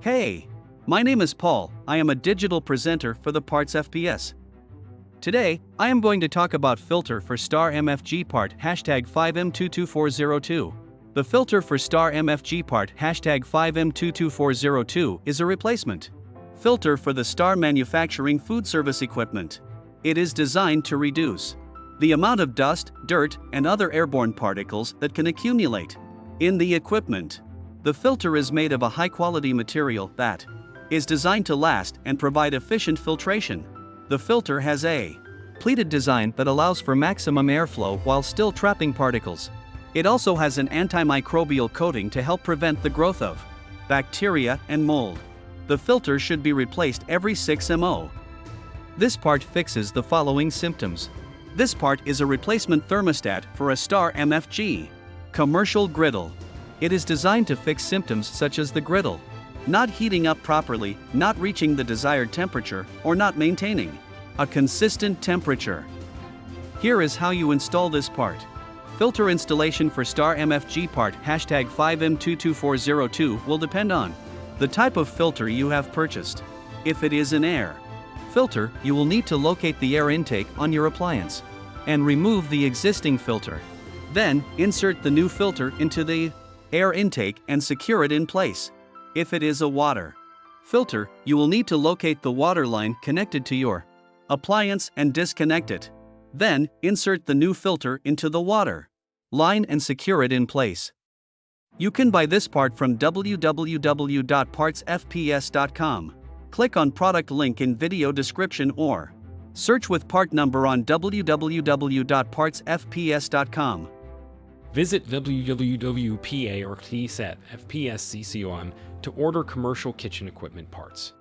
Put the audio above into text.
Hey, my name is Paul. I am a digital presenter for the PartsFPS. Today, I am going to talk about filter for Star Mfg part #5M-22402. The filter for Star Mfg part #5M-22402 is a replacement filter for the Star manufacturing food service equipment. It is designed to reduce the amount of dust, dirt, and other airborne particles that can accumulate in the equipment. The filter is made of a high-quality material that is designed to last and provide efficient filtration. The filter has a pleated design that allows for maximum airflow while still trapping particles. It also has an antimicrobial coating to help prevent the growth of bacteria and mold. The filter should be replaced every 6 mo. This part fixes the following symptoms. This part is a replacement thermostat for a Star Mfg commercial griddle. It is designed to fix symptoms such as the griddle not heating up properly, not reaching the desired temperature, or not maintaining a consistent temperature. Here is how you install this part. Filter installation for Star Mfg part #5M-22402 will depend on the type of filter you have purchased. If it is an air filter, you will need to locate the air intake on your appliance and remove the existing filter. Then, insert the new filter into the air intake and secure it in place. If it is a water filter, you will need to locate the water line connected to your appliance and disconnect it. Then, insert the new filter into the water line and secure it in place. You can buy this part from www.partsfps.com. Click on product link in video description or search with part number on www.partsfps.com. Visit www.partsfps.com to order commercial kitchen equipment parts.